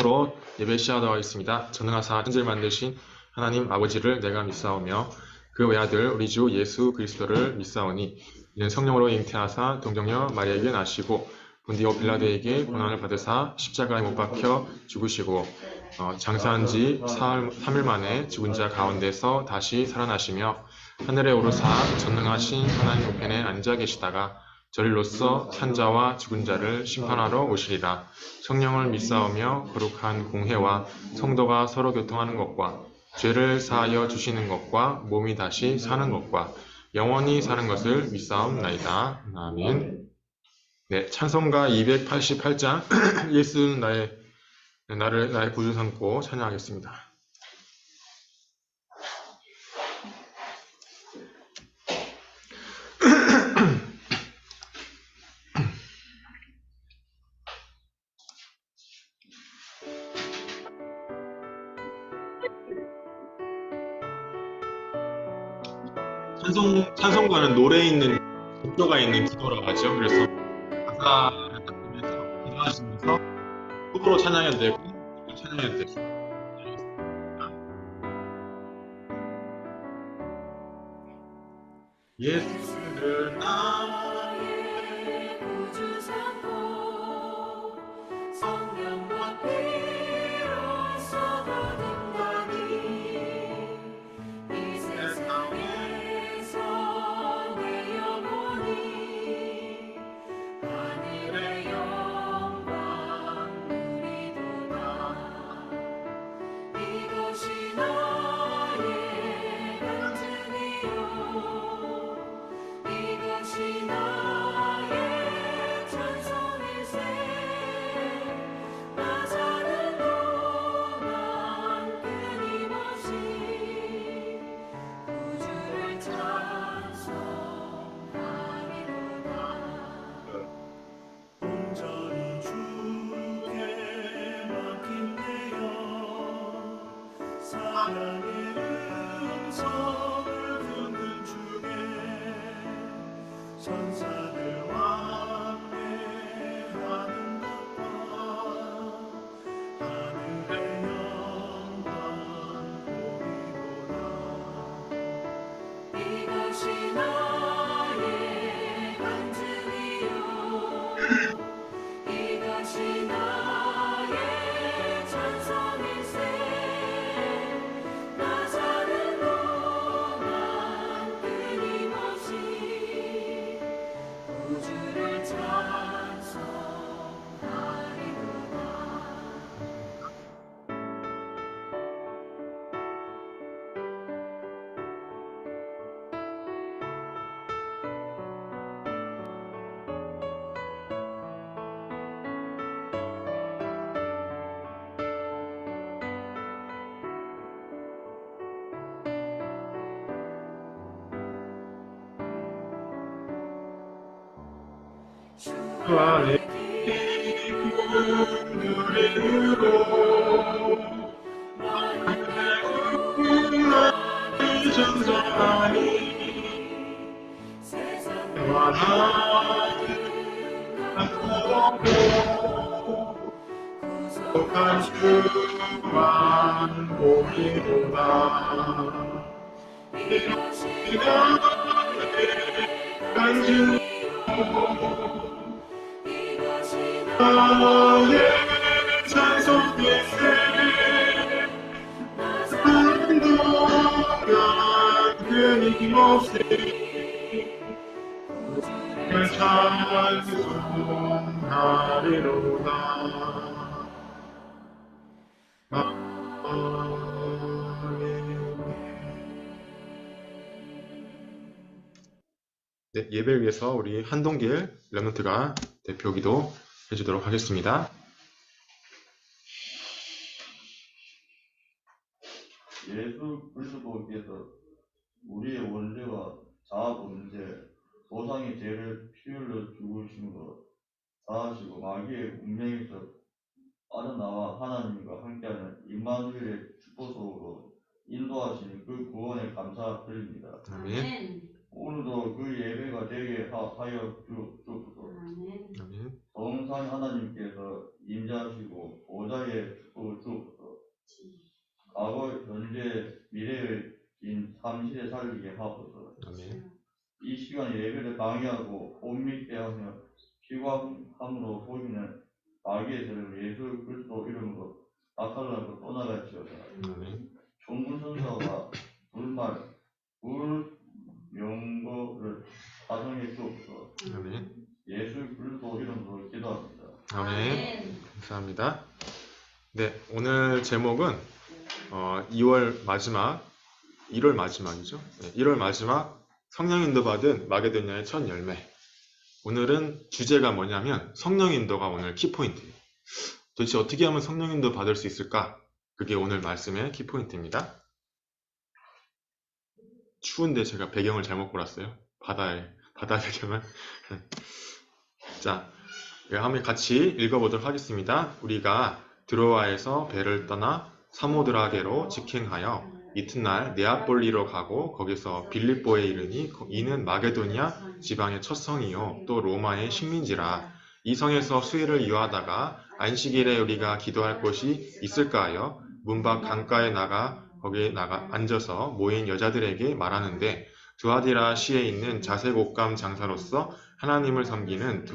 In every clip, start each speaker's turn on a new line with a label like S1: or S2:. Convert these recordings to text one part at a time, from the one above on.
S1: 로 예배 시작하도록 하겠습니다. 전능하사 천지를 만드신 하나님 아버지를 내가 믿사오며 그 외아들 우리 주 예수 그리스도를 믿사오니 이는 성령으로 잉태하사 동정녀 마리아에게 나시고 본디오 빌라도에게 고난을 받으사 십자가에 못 박혀 죽으시고 장사한 지 3일 만에 죽은 자 가운데서 다시 살아나시며 하늘에 오르사 전능하신 하나님 우편에 앉아 계시다가 저리로서 산자와 죽은 자를 심판하러 오시리라. 성령을 믿사오며 거룩한 공회와 성도가 서로 교통하는 것과 죄를 사하여 주시는 것과 몸이 다시 사는 것과 영원히 사는 것을 믿사옵나이다. 아멘. 네, 찬송가 288장 예수는 나의 구주 삼고 찬양하겠습니다. 찬송가는 노래 있는 기도가 있는 기도라고 하죠. 그래서 가사를 딱 보면서 기도하시면서 속으로 찬양해도 되고 찬양해도 되고. 예수를
S2: 나의 구주 삼고 성령과 피로써 거듭나니 이 세상에서 내 영혼이 하늘의 영광 누리도다. 이것이 나의 간증이요 이것이 나의 찬송일세. 나 사는 동안 끊임없이 구주를 찬송하리로다. 온전히 주께 맡긴 내 영, 사랑의 음성을 듣는 주께 천사들과 함께하는 것과 하늘의 영광 보이도다. 이것이 나의 간증이요 이것이 나의 찬송일세. 나 사는 동안 끊임없이 구주를 찬송하리로다. 주 안에 깊은 누리고 나의 전성하니 세상과 하늘 갖고 구속한 주만 보이도다. 이것이 나의 간증이요 이것이 나의 찬송일세. 나 사는 동안 끊임없이 구주를 찬송하리로다. 네, 예배를 위해서 우리 한동길 렘넌트가 대표기도 해주도록 하겠습니다.
S3: 예수 그리스도께서 우리의 원죄와 자아 범죄, 조상의 죄를 피 흘려 죽으신 것 사하시고 마귀의 운명에서 빠져나와 하나님과 함께하는 임마누엘의 축복으로 인도하시는 그 구원에 감사드립니다.
S1: 아멘.
S3: 오늘도 그 예배가 되게 하여 주옵소서.
S1: 아멘.
S3: 성산 하나님께서 임재하시고 보좌의 주옵소서. 과거, 현재, 미래의 긴 3시대 살리게 하옵소서.
S2: 아멘.
S3: 이 시간 예배를 방해하고 옴밋게 하며 피곤함으로 보이는 마귀의 세력을 예수 그리스도 이름으로 나타나고 떠나갈지어다.
S2: 아멘.
S3: 종군 선사가 명거를 가정해 주옵소서.
S2: 아멘.
S3: 예수 그리스도 이름으로 기도합니다.
S2: 아멘. 감사합니다. 네, 오늘 제목은 2월 마지막, 1월 마지막이죠. 네, 1월 마지막 성령 인도 받은 마게도냐의 첫 열매. 오늘은 주제가 뭐냐면 성령 인도가 오늘 키포인트예요. 도대체 어떻게 하면 성령 인도 받을 수 있을까? 그게 오늘 말씀의 키포인트입니다. 추운데 제가 배경을 잘못 골랐어요. 바다 배경을. 자, 한번 같이 읽어보도록 하겠습니다. 우리가 드로아에서 배를 떠나 사모드라게로 직행하여 이튿날 네아폴리로 가고 거기서 빌립보에 이르니 이는 마게도니아 지방의 첫 성이요 또 로마의 식민지라. 이 성에서 수일을 이어하다가 안식일에 우리가 기도할 곳이 있을까 하여 문 밖 강가에 거기에 앉아서 모인 여자들에게 말하는데 두아디라 시에 있는 자색 옷감 장사로서 하나님을 섬기는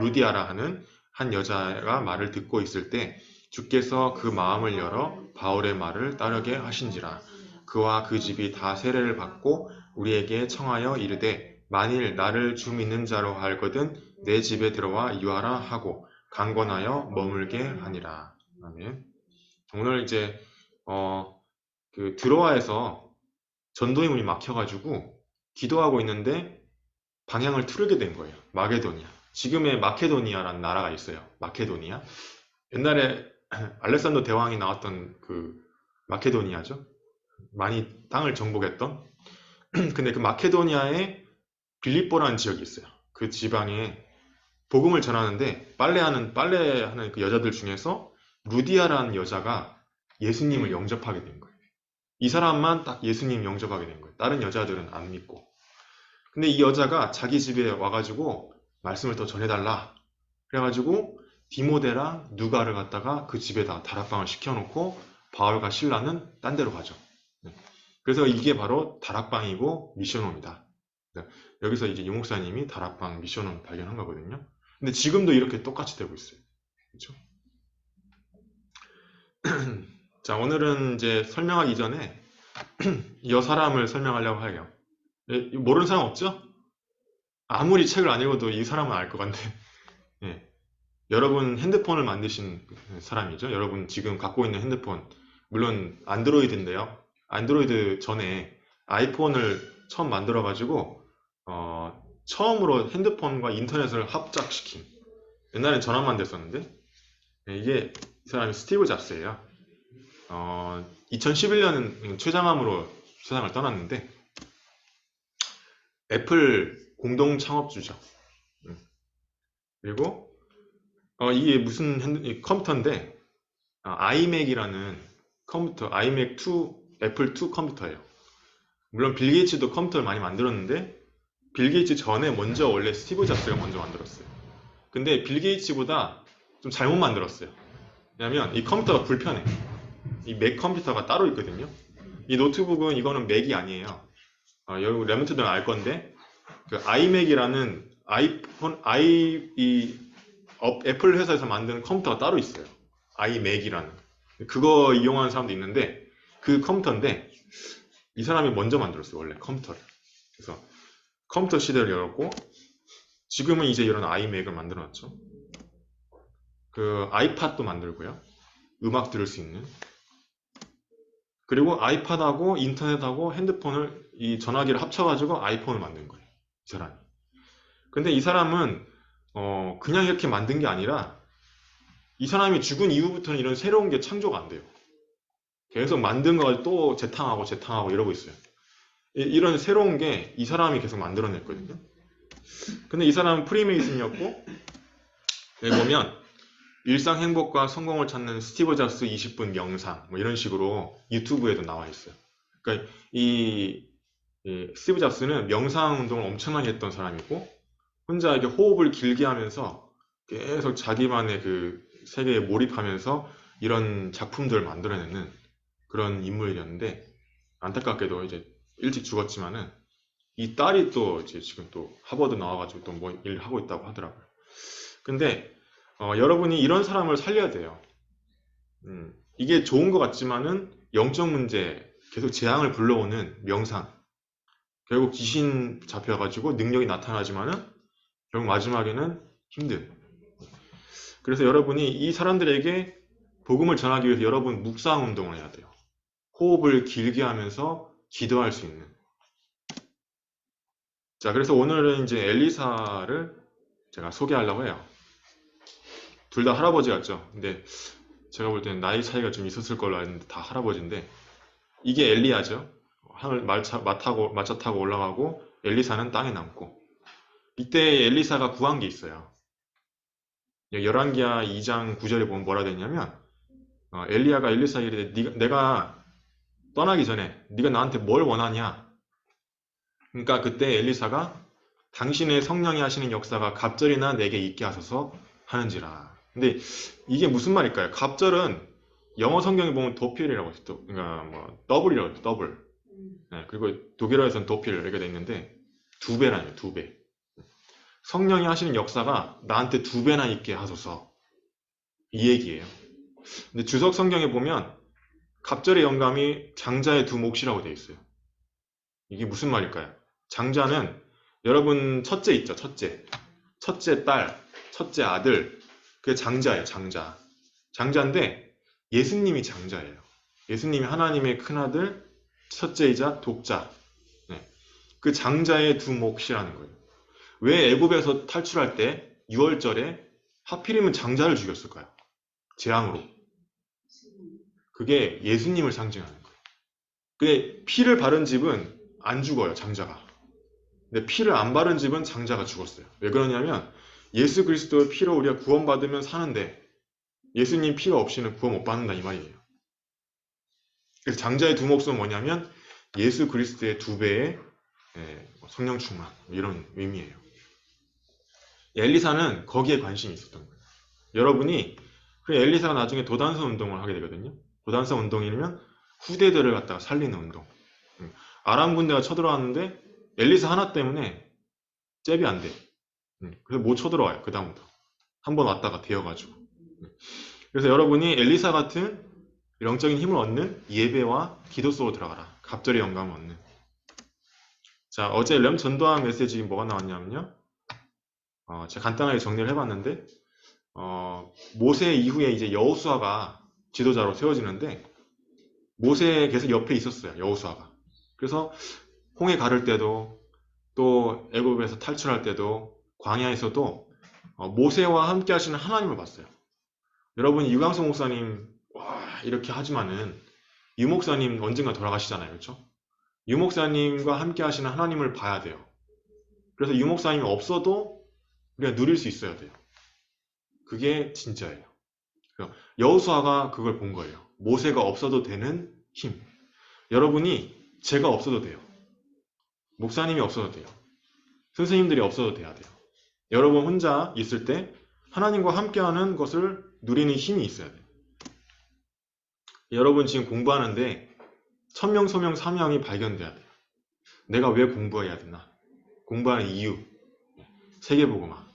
S2: 루디아라 하는 한 여자가 말을 듣고 있을 때 주께서 그 마음을 열어 바울의 말을 따르게 하신지라. 그와 그 집이 다 세례를 받고 우리에게 청하여 이르되 만일 나를 주 믿는 자로 알거든 내 집에 들어와 유하라 하고 강권하여 머물게 하니라. 아멘. 오늘 이제 그 드로아에서 전도의 문이 막혀가지고 기도하고 있는데 방향을 틀게 된 거예요. 마게도니아. 지금의 마케도니아라는 나라가 있어요. 마케도니아. 옛날에 알렉산더 대왕이 나왔던 그 마케도니아죠. 많이 땅을 정복했던. 근데 그 마케도니아에 빌립보라는 지역이 있어요. 그 지방에 복음을 전하는데 빨래하는 그 여자들 중에서 루디아라는 여자가 예수님을 영접하게 된 거예요. 이 사람만 딱 예수님 영접하게 된 거예요. 다른 여자들은 안 믿고. 근데 이 여자가 자기 집에 와가지고 말씀을 더 전해달라. 그래가지고 디모데랑 누가를 갖다가 그 집에다 다락방을 시켜놓고 바울과 실라는 딴 데로 가죠. 그래서 이게 바로 다락방이고 미션홈이다. 여기서 이제 유 목사님이 다락방 미션홈 발견한 거거든요. 근데 지금도 이렇게 똑같이 되고 있어요. 그렇죠? 자, 오늘은 이제 설명하기 전에 이 사람을 설명하려고 해요. 모르는 사람 없죠? 아무리 책을 안 읽어도 이 사람은 알 것 같네. 예. 여러분 핸드폰을 만드신 사람이죠. 여러분 지금 갖고 있는 핸드폰, 물론 안드로이드인데요. 안드로이드 전에 아이폰을 처음 만들어가지고 처음으로 핸드폰과 인터넷을 합작시킨. 옛날엔 전화만 됐었는데 이게 이 사람이 스티브 잡스예요. 2011년은 최장암으로 세상을 떠났는데 애플 공동 창업주죠. 그리고 이게 무슨 컴퓨터인데 아이맥이라는 컴퓨터, 아이맥 2, 애플 2 컴퓨터예요. 물론 빌 게이츠도 컴퓨터를 많이 만들었는데 빌 게이츠 전에 먼저 원래 스티브 잡스가 먼저 만들었어요. 근데 빌 게이츠보다 좀 잘못 만들었어요. 왜냐면 이 컴퓨터가 불편해. 이 맥 컴퓨터가 따로 있거든요. 이 노트북은 이거는 맥이 아니에요. 여러분 레몬트들은 알 건데 그 아이맥이라는 애플 회사에서 만든 컴퓨터가 따로 있어요. 아이맥이라는 그거 이용하는 사람도 있는데 그 컴퓨터인데 이 사람이 먼저 만들었어요. 원래 컴퓨터를. 그래서 컴퓨터 시대를 열었고 지금은 이제 이런 아이맥을 만들어놨죠. 그 아이팟도 만들고요. 음악 들을 수 있는. 그리고 아이팟하고 인터넷하고 핸드폰을 이 전화기를 합쳐가지고 아이폰을 만든 거예요. 이 사람이. 근데 이 사람은 그냥 이렇게 만든 게 아니라 이 사람이 죽은 이후부터는 이런 새로운 게 창조가 안 돼요. 계속 만든 걸 또 재탕하고 이러고 있어요. 이런 새로운 게 이 사람이 계속 만들어냈거든요. 근데 이 사람은 프리메이슨이었고 여기 보면 일상 행복과 성공을 찾는 스티브 잡스 20분 명상 뭐 이런 식으로 유튜브에도 나와 있어요. 그러니까 이 스티브 잡스는 명상 운동을 엄청나게 했던 사람이고 혼자 이렇게 호흡을 길게 하면서 계속 자기만의 그 세계에 몰입하면서 이런 작품들을 만들어내는 그런 인물이었는데, 안타깝게도 이제 일찍 죽었지만은 이 딸이 또 이제 지금 또 하버드 나와가지고 또 뭐 일을 하고 있다고 하더라고요. 근데 여러분이 이런 사람을 살려야 돼요. 이게 좋은 것 같지만은 영적 문제 계속 재앙을 불러오는 명상, 결국 귀신 잡혀가지고 능력이 나타나지만은 결국 마지막에는 힘든. 그래서 여러분이 이 사람들에게 복음을 전하기 위해서 여러분 묵상 운동을 해야 돼요. 호흡을 길게 하면서 기도할 수 있는. 자, 그래서 오늘은 이제 엘리사를 제가 소개하려고 해요. 둘 다 할아버지 같죠? 근데 제가 볼 때는 나이 차이가 좀 있었을 걸로 아는데 다 할아버지인데, 이게 엘리야죠. 하늘 마차 타고 올라가고 엘리사는 땅에 남고. 이때 엘리사가 구한 게 있어요. 열왕기하 2장 9절에 보면 뭐라 되냐면, 엘리야가 엘리사에게 이르되 내가 떠나기 전에 네가 나한테 뭘 원하냐? 그러니까 그때 엘리사가 당신의 성령이 하시는 역사가 갑절이나 내게 있게 하소서 하는지라. 근데 이게 무슨 말일까요? 갑절은 영어 성경에 보면 도필이라고 있어. 그러니까 뭐 더블이라고 해요. 더블. 네, 그리고 독일어에서는 도필 이렇게 돼 있는데 두 배라니요. 두 배. 성령이 하시는 역사가 나한테 두 배나 있게 하소서. 이 얘기예요. 근데 주석 성경에 보면 갑절의 영감이 장자의 두 몫이라고 돼 있어요. 이게 무슨 말일까요? 장자는 여러분 첫째 있죠. 첫째. 첫째 딸, 첫째 아들. 그게 장자예요. 장자. 장자인데 예수님이 장자예요. 예수님이 하나님의 큰아들, 첫째이자 독자. 네. 그 장자의 두 몫이라는 거예요. 왜 애굽에서 탈출할 때 6월절에 하필이면 장자를 죽였을까요? 재앙으로. 그게 예수님을 상징하는 거예요. 근데 피를 바른 집은 안 죽어요, 장자가. 근데 피를 안 바른 집은 장자가 죽었어요. 왜 그러냐면 예수 그리스도의 피로 우리가 구원받으면 사는데 예수님 피가 없이는 구원 못 받는다 이 말이에요. 그래서 장자의 두 몫은 뭐냐면 예수 그리스도의 두 배의 성령 충만 이런 의미예요. 엘리사는 거기에 관심이 있었던 거예요. 여러분이 엘리사가 나중에 도단성 운동을 하게 되거든요. 도단성 운동이면 후대들을 갖다가 살리는 운동. 아람 군대가 쳐들어왔는데 엘리사 하나 때문에 잽이 안 돼. 그래서 못 쳐들어와요. 그 다음부터. 한 번 왔다가 데여가지고. 그래서 여러분이 엘리사 같은 영적인 힘을 얻는 예배와 기도 속으로 들어가라. 갑절의 영감을 얻는. 자, 어제 렘 전도한 메시지 뭐가 나왔냐면요. 제가 간단하게 정리를 해봤는데, 모세 이후에 이제 여호수아가 지도자로 세워지는데, 모세 계속 옆에 있었어요. 여호수아가. 그래서 홍해 가를 때도 또 애굽에서 탈출할 때도 광야에서도 모세와 함께 하시는 하나님을 봤어요. 여러분 유광수 목사님 와 이렇게 하지만은 유 목사님 언젠가 돌아가시잖아요. 그렇죠? 유 목사님과 함께 하시는 하나님을 봐야 돼요. 그래서 유 목사님이 없어도 우리가 누릴 수 있어야 돼요. 그게 진짜예요. 여호수아가 그걸 본 거예요. 모세가 없어도 되는 힘. 여러분이 제가 없어도 돼요. 목사님이 없어도 돼요. 선생님들이 없어도 돼야 돼요. 여러분 혼자 있을 때 하나님과 함께하는 것을 누리는 힘이 있어야 돼요. 여러분 지금 공부하는데 천명, 소명, 사명이 발견돼야 돼요. 내가 왜 공부해야 되나? 공부하는 이유. 세계복음화,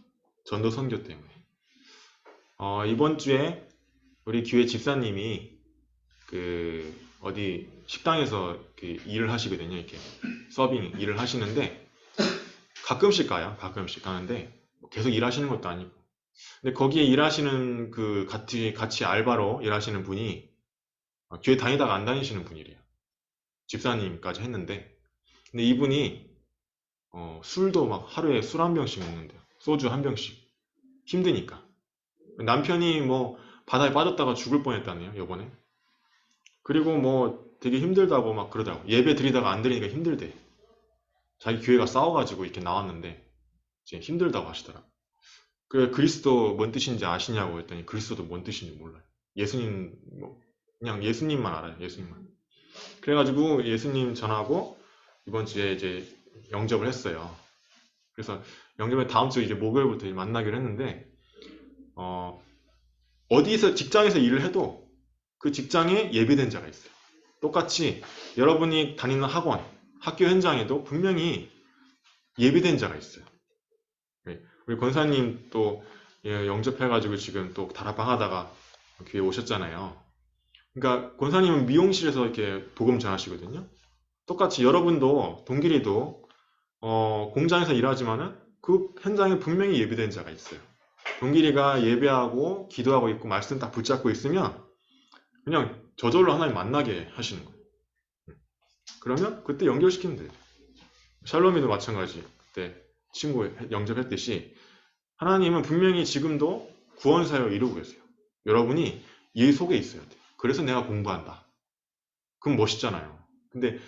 S2: 전도 선교 때문에. 이번 주에 우리 교회 집사님이 어디 식당에서 일을 하시거든요. 이렇게 서빙 일을 하시는데 가끔씩 가요. 가끔씩 가는데 계속 일하시는 것도 아니고. 근데 거기에 일하시는 같이 알바로 일하시는 분이 교회 다니다가 안 다니시는 분이래요. 집사님까지 했는데. 근데 이분이 술도 막 하루에 술 한 병씩 먹는데요. 소주 한 병씩. 힘드니까. 남편이 뭐 바다에 빠졌다가 죽을 뻔했다네요. 요번에. 그리고 뭐 되게 힘들다고 막 그러더라고. 예배 드리다가 안 드리니까 힘들대. 자기 교회가 싸워가지고 이렇게 나왔는데 이제 힘들다고 하시더라고. 그리스도 뭔 뜻인지 아시냐고 했더니 그리스도도 뭔 뜻인지 몰라요. 예수님 그냥 예수님만 알아요. 예수님만. 그래가지고 예수님 전하고 이번 주에 이제 영접을 했어요. 그래서 영접을 다음 주 이제 목요일부터 만나기로 했는데 어디서 직장에서 일을 해도 그 직장에 예비된 자가 있어요. 똑같이 여러분이 다니는 학원, 학교 현장에도 분명히 예비된 자가 있어요. 네. 우리 권사님 또 영접해가지고 지금 또 다락방 하다가 교회 오셨잖아요. 그러니까 권사님은 미용실에서 이렇게 복음 전하시거든요. 똑같이 여러분도 동길이도 공장에서 일하지만은 그 현장에 분명히 예비된 자가 있어요. 동길이가 예배하고 기도하고 있고 말씀 딱 붙잡고 있으면 그냥 저절로 하나님 만나게 하시는 거예요. 그러면 그때 연결시키면 돼요. 샬롬이도 마찬가지. 그때 친구 영접했듯이 하나님은 분명히 지금도 구원 사역을 이루고 계세요. 여러분이 이 속에 있어야 돼요. 그래서 내가 공부한다. 그럼 멋있잖아요. 근데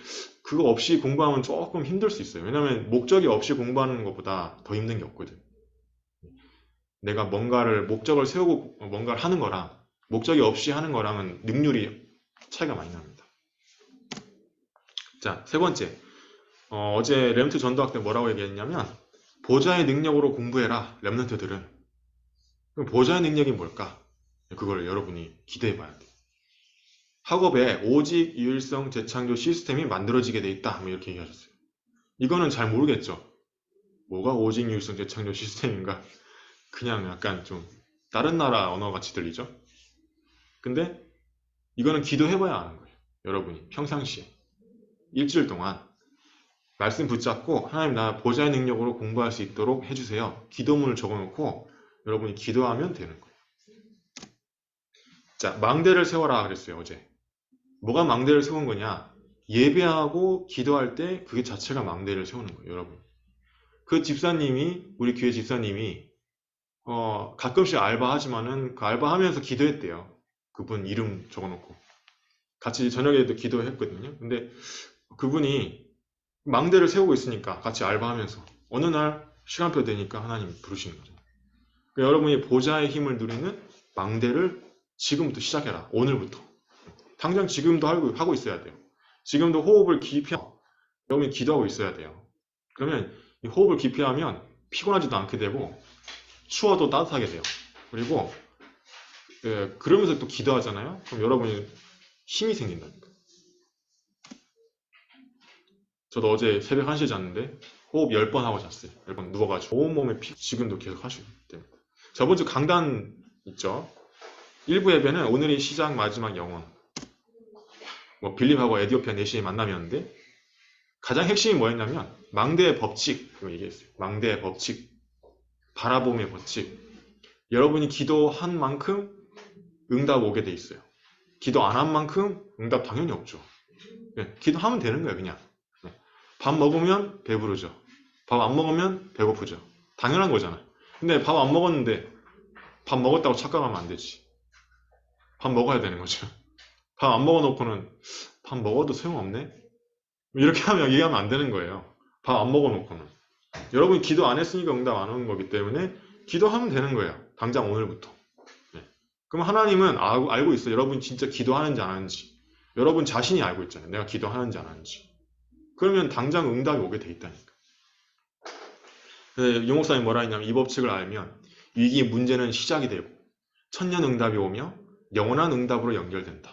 S2: 그거 없이 공부하면 조금 힘들 수 있어요. 왜냐하면 목적이 없이 공부하는 것보다 더 힘든 게 없거든. 내가 뭔가를 목적을 세우고 뭔가를 하는 거랑 목적이 없이 하는 거랑은 능률이 차이가 많이 납니다. 자, 세 번째. 어제 렘트 전도학 때 뭐라고 얘기했냐면 보좌의 능력으로 공부해라. 렘넌트들은. 그럼 보좌의 능력이 뭘까? 그걸 여러분이 기대해 봐야 돼요. 학업에 오직 유일성 재창조 시스템이 만들어지게 돼 있다. 뭐 이렇게 얘기하셨어요. 이거는 잘 모르겠죠. 뭐가 오직 유일성 재창조 시스템인가? 그냥 약간 좀 다른 나라 언어 같이 들리죠? 근데 이거는 기도해봐야 아는 거예요. 여러분이 평상시에 일주일 동안 말씀 붙잡고 하나님 나 보좌의 능력으로 공부할 수 있도록 해주세요. 기도문을 적어놓고 여러분이 기도하면 되는 거예요. 자, 망대를 세워라 그랬어요. 어제. 뭐가 망대를 세운 거냐? 예배하고 기도할 때 그게 자체가 망대를 세우는 거예요. 여러분. 그 집사님이 우리 교회 집사님이 가끔씩 알바하지만은 그 알바하면서 기도했대요. 그분 이름 적어놓고 같이 저녁에도 기도했거든요. 근데 그분이 망대를 세우고 있으니까 같이 알바하면서 어느 날 시간표 되니까 하나님 부르시는 거죠. 그러니까 여러분이 보좌의 힘을 누리는 망대를 지금부터 시작해라. 오늘부터. 당장 지금도 하고 있어야 돼요. 지금도 호흡을 깊이 하고 여러분이 기도하고 있어야 돼요. 그러면 이 호흡을 깊이 하면 피곤하지도 않게 되고 추워도 따뜻하게 돼요. 그리고 그러면서 또 기도하잖아요. 그럼 여러분이 힘이 생긴다니까. 저도 어제 새벽 1시에 잤는데 호흡 10번 하고 잤어요. 10번 누워가지고 온몸에 지금도 계속 하시고 때문에. 저번 주 강단 있죠. 1부 예배는 오늘이 시작 마지막 영혼. 빌립하고 에디오피아 내시의 만남이었는데 가장 핵심이 뭐였냐면 망대의 법칙 이거 얘기했어요. 망대의 법칙, 바라봄의 법칙. 여러분이 기도한 만큼 응답 오게 돼 있어요. 기도 안 한 만큼 응답 당연히 없죠. 기도하면 되는 거예요. 그냥 밥 먹으면 배부르죠. 밥 안 먹으면 배고프죠. 당연한 거잖아요. 근데 밥 안 먹었는데 밥 먹었다고 착각하면 안 되지. 밥 먹어야 되는 거죠. 밥 안 먹어놓고는 밥 먹어도 소용없네? 이렇게 얘기하면 안 되는 거예요. 밥 안 먹어놓고는. 여러분이 기도 안 했으니까 응답 안 오는 거기 때문에 기도하면 되는 거예요. 당장 오늘부터. 그럼 하나님은 알고 있어요. 여러분이 진짜 기도하는지 안 하는지. 여러분 자신이 알고 있잖아요. 내가 기도하는지 안 하는지. 그러면 당장 응답이 오게 돼 있다니까. 유 목사님 뭐라 했냐면 이 법칙을 알면 위기 문제는 시작이 되고 천년 응답이 오며 영원한 응답으로 연결된다.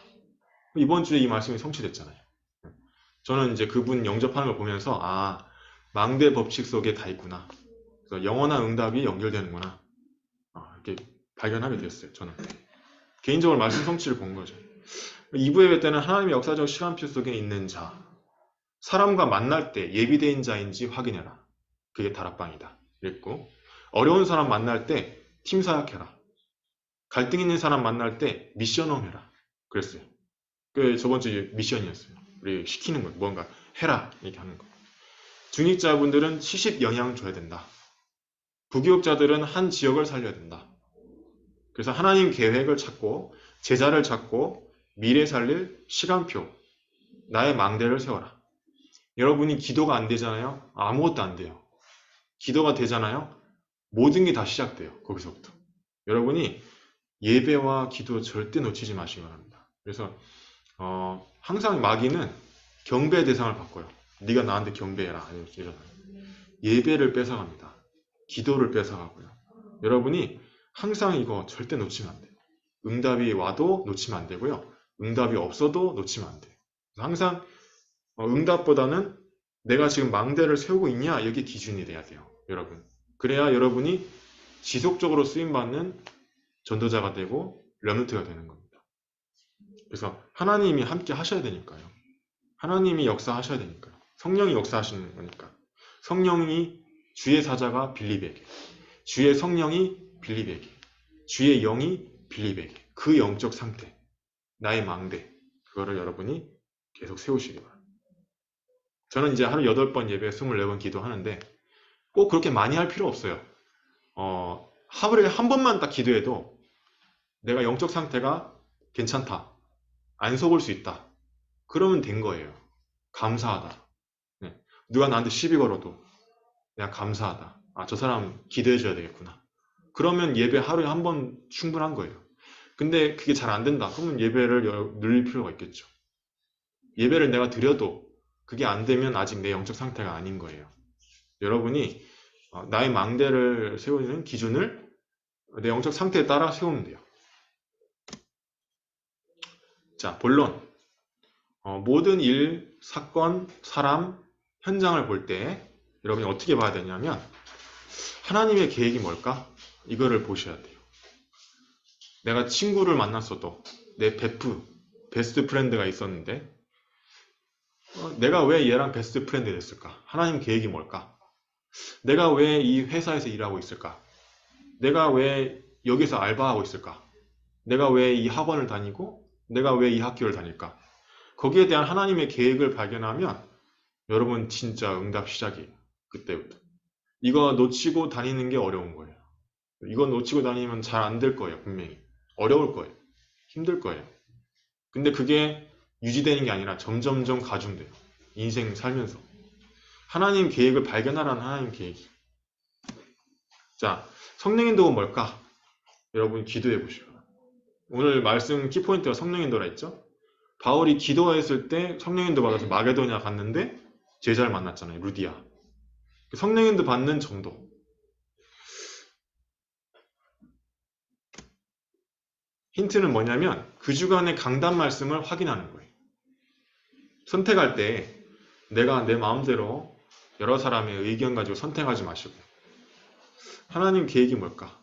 S2: 이번 주에 이 말씀이 성취됐잖아요. 저는 이제 그분 영접하는 걸 보면서 망대 법칙 속에 다 있구나. 그래서 영원한 응답이 연결되는구나. 이렇게 발견하게 됐어요. 저는 개인적으로 말씀 성취를 본 거죠. 2부 예배 때는 하나님의 역사적 시간표 속에 있는 자, 사람과 만날 때 예비된 자인지 확인해라. 그게 다락방이다. 그랬고 어려운 사람 만날 때 팀 사역해라. 갈등 있는 사람 만날 때 미션홈 해라. 그랬어요. 그 저번 주 미션이었어요. 우리 시키는 거예요. 뭔가 해라 이렇게 하는 거. 중직자분들은 70 영향 줘야 된다. 부교육자들은 한 지역을 살려야 된다. 그래서 하나님 계획을 찾고 제자를 찾고 미래 살릴 시간표, 나의 망대를 세워라. 여러분이 기도가 안 되잖아요. 아무것도 안 돼요. 기도가 되잖아요. 모든 게 다 시작돼요. 거기서부터. 여러분이 예배와 기도 절대 놓치지 마시기 바랍니다. 그래서 항상 마귀는 경배의 대상을 바꿔요. 네가 나한테 경배해라. 예배를 뺏어갑니다. 기도를 뺏어가고요. 여러분이 항상 이거 절대 놓치면 안 돼요. 응답이 와도 놓치면 안 되고요. 응답이 없어도 놓치면 안 돼요. 그래서 항상 응답보다는 내가 지금 망대를 세우고 있냐, 이게 기준이 돼야 돼요. 여러분. 그래야 여러분이 지속적으로 쓰임받는 전도자가 되고 렘넌트가 되는 겁니다. 그래서 하나님이 함께 하셔야 되니까요. 하나님이 역사하셔야 되니까요. 성령이 역사하시는 거니까. 성령이 주의 사자가 빌립에게, 주의 성령이 빌립에게, 주의 영이 빌립에게, 그 영적 상태, 나의 망대, 그거를 여러분이 계속 세우시기 바랍니다. 저는 이제 하루 8번 예배 24번 기도하는데 꼭 그렇게 많이 할 필요 없어요. 하루에 한 번만 딱 기도해도 내가 영적 상태가 괜찮다, 안 속을 수 있다, 그러면 된 거예요. 감사하다. 네. 누가 나한테 시비 걸어도 내가 감사하다. 아, 저 사람 기도해 줘야 되겠구나. 그러면 예배 하루에 한 번 충분한 거예요. 근데 그게 잘 안 된다. 그러면 예배를 늘릴 필요가 있겠죠. 예배를 내가 드려도 그게 안 되면 아직 내 영적 상태가 아닌 거예요. 여러분이 나의 망대를 세우는 기준을 내 영적 상태에 따라 세우면 돼요. 자, 본론. 모든 일, 사건, 사람, 현장을 볼 때 여러분이 어떻게 봐야 되냐면 하나님의 계획이 뭘까? 이거를 보셔야 돼요. 내가 친구를 만났어도 내 베스트 프렌드가 있었는데 내가 왜 얘랑 베스트 프렌드 됐을까? 하나님 계획이 뭘까? 내가 왜 이 회사에서 일하고 있을까? 내가 왜 여기서 알바하고 있을까? 내가 왜 이 학원을 다니고 내가 왜 이 학교를 다닐까? 거기에 대한 하나님의 계획을 발견하면 여러분 진짜 응답 시작이에요. 그때부터. 이거 놓치고 다니는 게 어려운 거예요. 이거 놓치고 다니면 잘 안 될 거예요. 분명히. 어려울 거예요. 힘들 거예요. 근데 그게 유지되는 게 아니라 점점점 가중돼요. 인생 살면서. 하나님 계획을 발견하라는 하나님 계획이. 자, 성령인도가 뭘까? 여러분 기도해 보시고. 오늘 말씀 키포인트가 성령인도라 했죠? 바울이 기도했을 때 성령인도 받아서 마게도냐 갔는데 제자를 만났잖아요. 루디아. 성령인도 받는 정도. 힌트는 뭐냐면 그 주간의 강단 말씀을 확인하는 거예요. 선택할 때 내가 내 마음대로 여러 사람의 의견 가지고 선택하지 마시고 하나님 계획이 뭘까?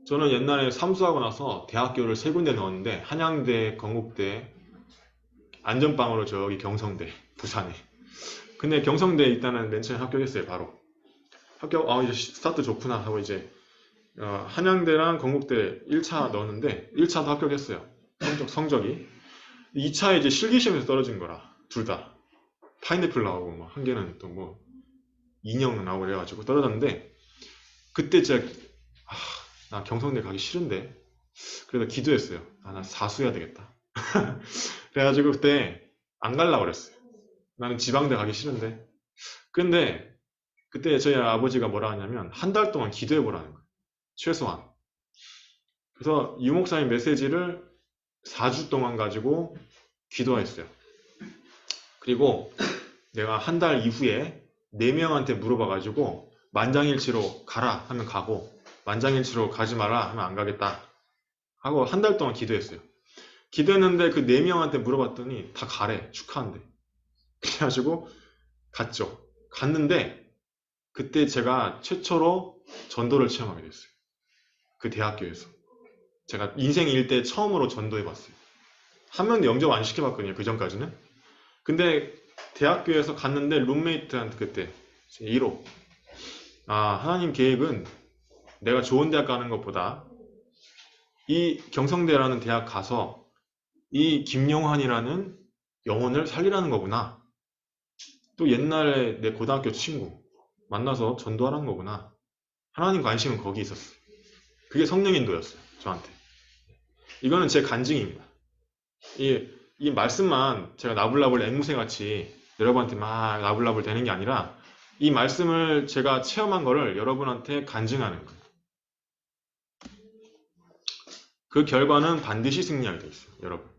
S2: 저는 옛날에 삼수하고 나서 대학교를 3군데 넣었는데 한양대, 건국대, 안전방으로 저기 경성대, 부산에. 근데 경성대 일단은 맨 처음에 합격했어요. 바로 합격. 이제 스타트 좋구나 하고 이제 한양대랑 건국대 1차 넣었는데 1차도 합격했어요. 성적이. 2차에 이제 실기시험에서 떨어진 거라. 둘 다. 파인애플 나오고 뭐 한 개는 또 뭐 인형 나오고 그래가지고 떨어졌는데 그때 진짜 나 경성대 가기 싫은데 그래서 기도했어요. 나 사수해야 되겠다. 그래가지고 그때 안 가려고 그랬어요. 나는 지방대 가기 싫은데. 근데 그때 저희 아버지가 뭐라 하냐면 한 달 동안 기도해 보라는 거예요. 최소한. 그래서 유 목사님 메시지를 4주 동안 가지고 기도했어요. 그리고 내가 한 달 이후에 4명한테 물어봐가지고 만장일치로 가라 하면 가고 만장일치로 가지 마라 하면 안 가겠다 하고 한 달 동안 기도했어요. 기도했는데 그 4명한테 물어봤더니 다 가래. 축하한대. 그래가지고 갔죠. 갔는데 그때 제가 최초로 전도를 체험하게 됐어요. 그 대학교에서. 제가 인생 일대 처음으로 전도해봤어요. 한 명도 영접 안 시켜봤거든요. 그 전까지는. 근데 대학교에서 갔는데 룸메이트한테 그때 1호 하나님 계획은 내가 좋은 대학 가는 것보다 이 경성대라는 대학 가서 이 김용환이라는 영혼을 살리라는 거구나. 또 옛날에 내 고등학교 친구 만나서 전도하라는 거구나. 하나님 관심은 거기 있었어요. 그게 성령 인도였어요. 저한테. 이거는 제 간증입니다. 이 말씀만 제가 나불나불 앵무새같이 여러분한테 막 나불나불 되는 게 아니라 이 말씀을 제가 체험한 거를 여러분한테 간증하는 거예요. 그 결과는 반드시 승리하게 돼 있어요. 여러분.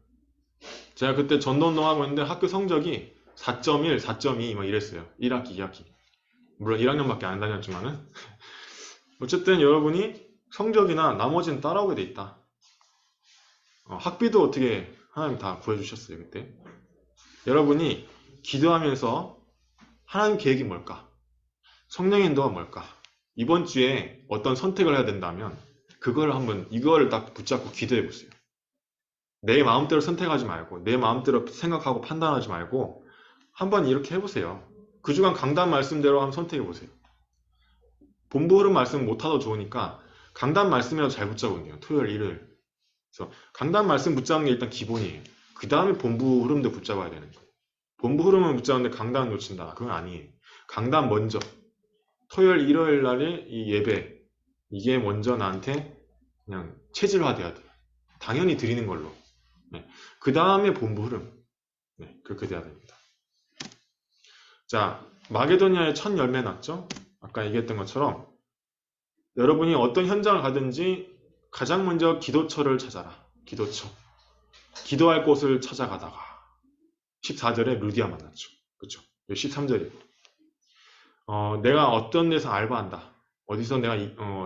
S2: 제가 그때 전도운동하고 있는데 학교 성적이 4.1, 4.2 막 이랬어요. 1학기, 2학기. 물론 1학년밖에 안 다녔지만은 어쨌든 여러분이 성적이나 나머지는 따라오게 돼 있다. 학비도 어떻게 하나님 다 구해주셨어요, 그때. 여러분이 기도하면서 하나님 계획이 뭘까? 성령의 인도가 뭘까? 이번 주에 어떤 선택을 해야 된다면 이거를 딱 붙잡고 기도해 보세요. 내 마음대로 선택하지 말고 내 마음대로 생각하고 판단하지 말고 한번 이렇게 해보세요. 그 주간 강단 말씀대로 한번 선택해 보세요. 본부 흐름 말씀 못하도 좋으니까 강단 말씀이라도 잘 붙잡으면 돼요. 토요일, 일요일. 그래서 강단 말씀 붙잡는 게 일단 기본이에요. 그 다음에 본부 흐름도 붙잡아야 되는 거예요. 본부 흐름은 붙잡는데 강단 놓친다. 그건 아니에요. 강단 먼저. 토요일, 일요일 날에 이 예배, 이게 먼저 나한테 그냥 체질화돼야 돼. 당연히 드리는 걸로. 네. 그 다음에 본부 흐름. 네. 그렇게 돼야 됩니다. 자, 마게도니아의 첫 열매 났죠? 아까 얘기했던 것처럼 여러분이 어떤 현장을 가든지 가장 먼저 기도처를 찾아라. 기도처. 기도할 곳을 찾아가다가 14절에 루디아 만났죠. 그렇죠? 13절이고 내가 어떤 데서 알바한다. 어디서 내가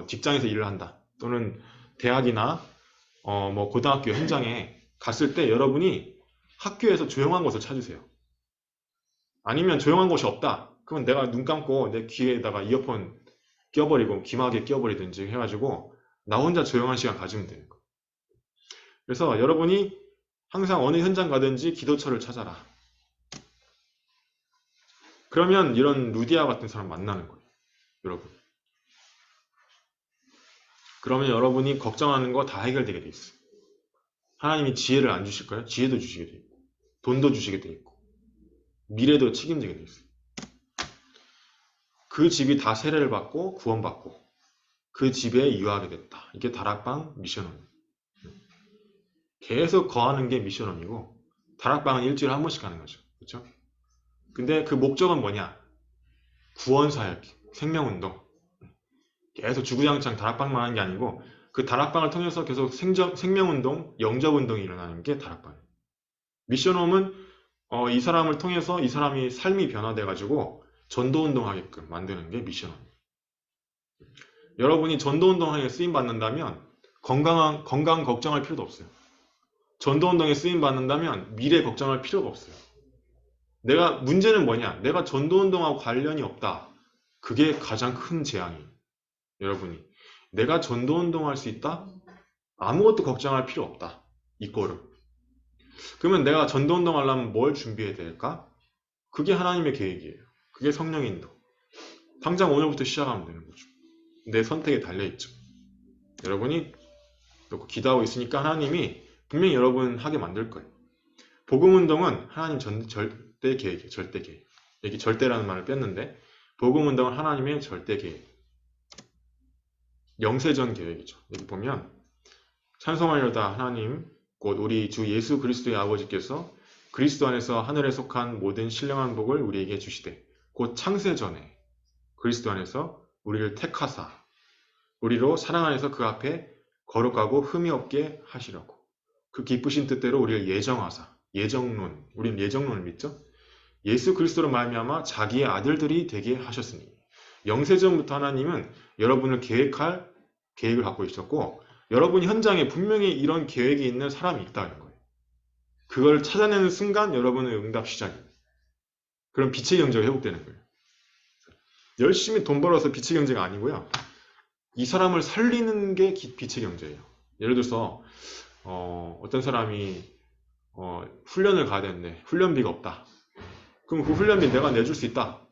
S2: 직장에서 일을 한다. 또는 대학이나 뭐 고등학교 현장에 갔을 때 여러분이 학교에서 조용한 곳을 찾으세요. 아니면 조용한 곳이 없다. 그러면 내가 눈 감고 내 귀에다가 이어폰 껴버리고 귀마개 껴버리든지 해가지고 나 혼자 조용한 시간 가지면 되는 거예요. 그래서 여러분이 항상 어느 현장 가든지 기도처를 찾아라. 그러면 이런 루디아 같은 사람 만나는 거예요. 여러분. 그러면 여러분이 걱정하는 거 다 해결되게 돼 있어요. 하나님이 지혜를 안 주실까요? 지혜도 주시게 돼 있고 돈도 주시게 돼 있고 미래도 책임지게 돼 있어요. 그 집이 다 세례를 받고 구원받고 그 집에 유하게 됐다. 이게 다락방 미션홈. 계속 거하는 게 미션홈이고 다락방은 일주일에 한 번씩 가는 거죠. 그렇죠? 근데 그 목적은 뭐냐? 구원사역, 생명운동. 계속 주구장창 다락방만 하는 게 아니고 그 다락방을 통해서 계속 생명운동, 영접운동이 일어나는 게 다락방이에요. 미션홈은 이 사람을 통해서 이 사람이 삶이 변화돼가지고 전도운동 하게끔 만드는 게 미션홈. 여러분이 전도운동에 쓰임받는다면 건강 걱정할 필요도 없어요. 전도운동에 쓰임받는다면 미래 걱정할 필요가 없어요. 문제는 뭐냐? 내가 전도운동하고 관련이 없다. 그게 가장 큰 재앙이에요. 여러분이 내가 전도운동할 수 있다? 아무것도 걱정할 필요 없다. 이거를. 그러면 내가 전도운동 하려면 뭘 준비해야 될까? 그게 하나님의 계획이에요. 그게 성령의 인도. 당장 오늘부터 시작하면 되는 거죠. 내 선택에 달려있죠. 여러분이 기도하고 있으니까 하나님이 분명히 여러분 하게 만들 거예요. 복음운동은 하나님 절대 계획이에요. 절대 계획. 여기 절대라는 말을 뺐는데 복음운동은 하나님의 절대 계획. 영세전 계획이죠. 여기 보면 찬송하려다 하나님 곧 우리 주 예수 그리스도의 아버지께서 그리스도 안에서 하늘에 속한 모든 신령한 복을 우리에게 주시되 곧 창세전에 그리스도 안에서 우리를 택하사 우리로 사랑 안에서 그 앞에 거룩하고 흠이 없게 하시려고 그 기쁘신 뜻대로 우리를 예정하사 예정론 우리는 예정론을 믿죠. 예수 그리스도로 말미암아 자기의 아들들이 되게 하셨으니 영세전부터 하나님은 여러분을 계획할 계획을 갖고 있었고 여러분 현장에 분명히 이런 계획이 있는 사람이 있다는 거예요. 그걸 찾아내는 순간 여러분의 응답 시작이에요. 그럼 빛의 경제가 회복되는 거예요. 열심히 돈 벌어서 빛의 경제가 아니고요. 이 사람을 살리는 게 빛의 경제예요. 예를 들어서 어떤 사람이 훈련을 가야 되는데 훈련비가 없다. 그럼 그 훈련비 내가 내줄 수 있다.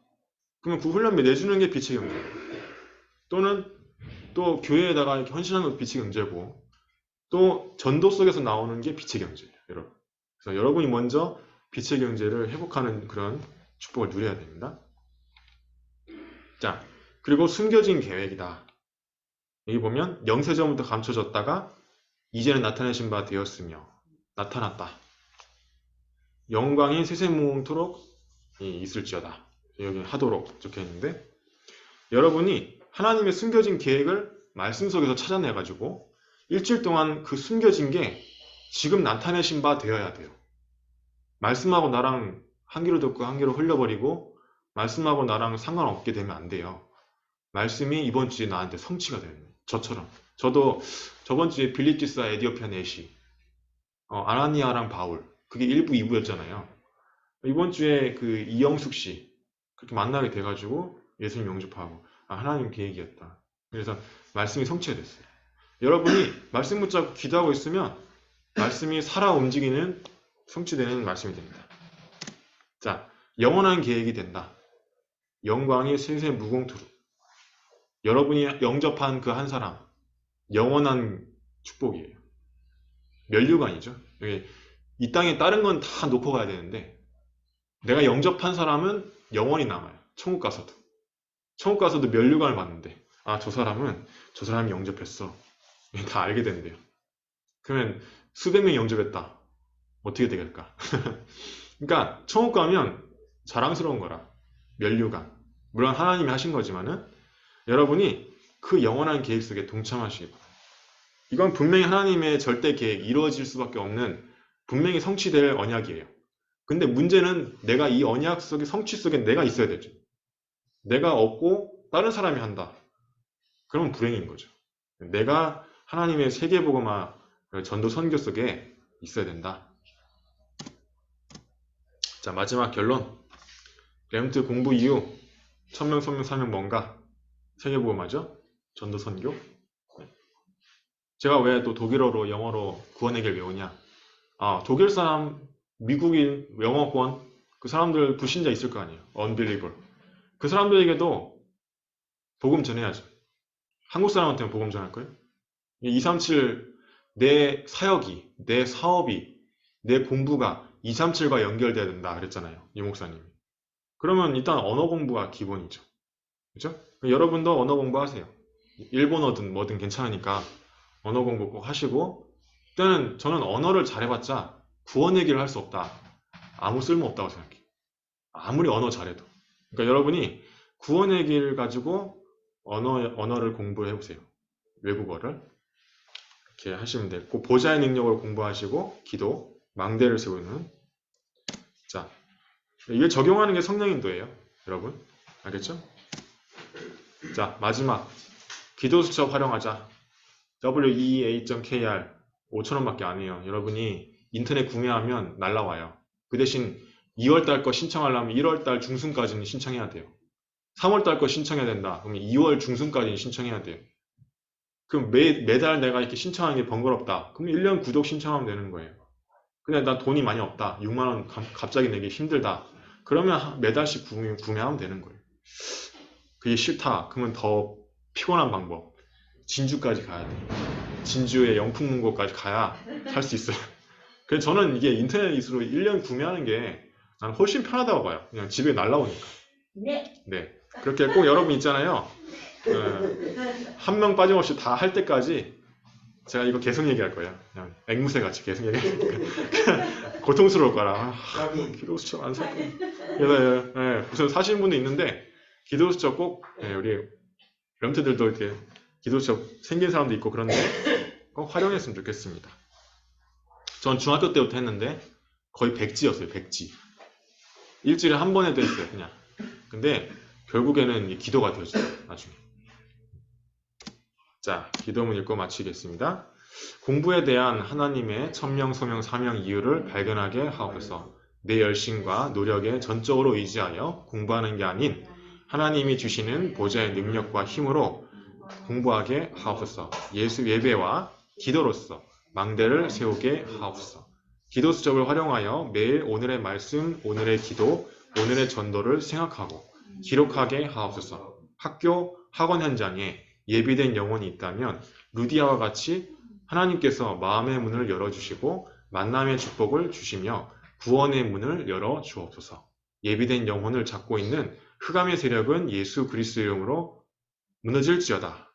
S2: 그러면 그 훈련비 내주는 게 빛의 경제예요. 또는 또 교회에다가 이렇게 헌신하는 것도 빛의 경제고 또 전도 속에서 나오는 게 빛의 경제예요. 여러분. 그래서 여러분이 먼저 빛의 경제를 회복하는 그런 축복을 누려야 됩니다. 자, 그리고 숨겨진 계획이다. 여기 보면 영세전부터 감춰졌다가 이제는 나타내신 바 되었으며 나타났다. 영광이 세세무음토록 있을지어다. 여기 하도록 적혀있는데 여러분이 하나님의 숨겨진 계획을 말씀 속에서 찾아내가지고 일주일 동안 그 숨겨진 게 지금 나타내신 바 되어야 돼요. 말씀하고 나랑 한 귀로 듣고 한 귀로 흘려버리고 말씀하고 나랑 상관없게 되면 안 돼요. 말씀이 이번 주에 나한테 성취가 되는 거예요. 저처럼. 저도 저번 주에 빌립지사 에디오피아 내시 아나니아랑 바울. 그게 1부, 2부였잖아요. 이번 주에 그 이영숙 씨 그렇게 만나게 돼가지고 예수님 영접하고 하나님 계획이었다. 그래서 말씀이 성취됐어요. 여러분이 말씀 붙잡고 기도하고 있으면 말씀이 살아 움직이는 성취되는 말씀이 됩니다. 자, 영원한 계획이 된다. 영광이 세세 무공투로. 여러분이 영접한 그 한 사람 영원한 축복이에요. 면류관이죠. 여기 이 땅에 다른 건 다 놓고 가야 되는데 내가 영접한 사람은 영원히 남아요. 천국 가서도. 천국 가서도 면류관을 받는데 저 사람이 영접했어. 다 알게 된대요. 그러면 수백 명이 영접했다. 어떻게 되겠을까? 그러니까 천국 가면 자랑스러운 거라. 면류관. 물론 하나님이 하신 거지만은 여러분이 그 영원한 계획 속에 동참하시기 바랍니다. 이건 분명히 하나님의 절대 계획, 이루어질 수밖에 없는 분명히 성취될 언약이에요. 근데 문제는 내가 이 언약 속의 성취 속에 내가 있어야 되죠. 내가 없고 다른 사람이 한다. 그러면 불행인 거죠. 내가 하나님의 세계복음화 전도 선교 속에 있어야 된다. 자, 마지막 결론. 렘트 공부 이후 천명, 소명, 사명 뭔가? 세계복음화죠? 전도 선교? 제가 왜 또 독일어로 영어로 구원의 길 외우냐? 독일 사람, 미국인, 영어권 그 사람들 불신자 있을 거 아니에요. unbeliever. 그 사람들에게도 복음 전해야죠. 한국 사람한테는 복음 전할 거예요? 237 내 사역이, 내 사업이, 내 공부가 237과 연결돼야 된다 그랬잖아요. 이 목사님이. 그러면 일단 언어 공부가 기본이죠. 그죠? 여러분도 언어 공부하세요. 일본어든 뭐든 괜찮으니까 언어 공부 꼭 하시고 일단은 저는 언어를 잘해봤자 구원의 길을 할 수 없다. 아무 쓸모 없다고 생각해요. 아무리 언어 잘해도. 그러니까 여러분이 구원의 길 가지고 언어를 공부해보세요. 외국어를. 이렇게 하시면 되고 보좌의 능력으로 공부하시고 기도, 망대를 세우는. 자, 이게 적용하는 게 성령인도예요. 여러분. 알겠죠? 자, 마지막. 기도 수첩 활용하자. wea.kr 5,000원밖에 안 해요. 여러분이 인터넷 구매하면 날라와요. 그 대신 2월달 거 신청하려면 1월달 중순까지는 신청해야 돼요. 3월달 거 신청해야 된다. 그러면 2월 중순까지는 신청해야 돼요. 그럼 매달 내가 이렇게 신청하는 게 번거롭다. 그럼 1년 구독 신청하면 되는 거예요. 근데 난 돈이 많이 없다. 6만원 갑자기 내기 힘들다. 그러면 매달씩 구매하면 되는 거예요. 그게 싫다. 그러면 더 피곤한 방법. 진주까지 가야 돼. 진주의 영풍문고까지 가야 살 수 있어요. 그래서 저는 이게 인터넷으로 1년 구매하는 게 난 훨씬 편하다고 봐요. 그냥 집에 날라오니까. 네. 그렇게 꼭 여러분 있잖아요. 한 명 빠짐없이 다 할 때까지 제가 이거 계속 얘기할 거예요. 그냥 앵무새 같이 계속 얘기할 거예요. 고통스러울 거라. 기도 수첩 안 살 거예요. 그래서 무슨 사시는 분도 있는데 기도 수첩 꼭 우리 렘트들도 이렇게 기도 수첩 생긴 사람도 있고 그런데 꼭 활용했으면 좋겠습니다. 전 중학교 때부터 했는데 거의 백지였어요. 백지. 일주일에 한 번 해도 했어요. 그냥. 근데 결국에는 기도가 되었어요. 나중에. 자, 기도문 읽고 마치겠습니다. 공부에 대한 하나님의 천명, 소명, 사명 이유를 발견하게 하옵소서. 내 열심과 노력에 전적으로 의지하여 공부하는 게 아닌 하나님이 주시는 보좌의 능력과 힘으로 공부하게 하옵소서. 예수 예배와 기도로서 망대를 세우게 하옵소서. 기도 수첩을 활용하여 매일 오늘의 말씀, 오늘의 기도, 오늘의 전도를 생각하고 기록하게 하옵소서. 학교, 학원 현장에 예비된 영혼이 있다면 루디아와 같이 하나님께서 마음의 문을 열어주시고 만남의 축복을 주시며 구원의 문을 열어 주옵소서. 예비된 영혼을 잡고 있는 흑암의 세력은 예수 그리스도 이름으로 무너질지어다.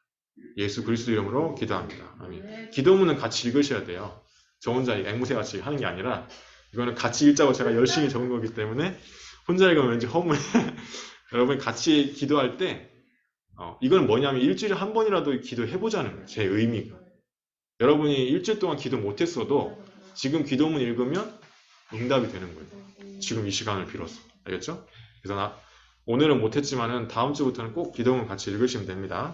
S2: 예수 그리스도 이름으로 기도합니다. 아멘. 기도문은 같이 읽으셔야 돼요. 저 혼자 앵무새 같이 하는 게 아니라 이거는 같이 읽자고 제가 열심히 적은 거기 때문에 혼자 읽으면 왠지 허무해. 여러분 같이 기도할 때 이건 뭐냐면 일주일에 한 번이라도 기도해보자는 거예요. 제 의미가. 여러분이 일주일 동안 기도 못했어도 지금 기도문 읽으면 응답이 되는 거예요. 지금 이 시간을 빌어서. 알겠죠? 그래서 오늘은 못했지만은 다음 주부터는 꼭 기도문 같이 읽으시면 됩니다.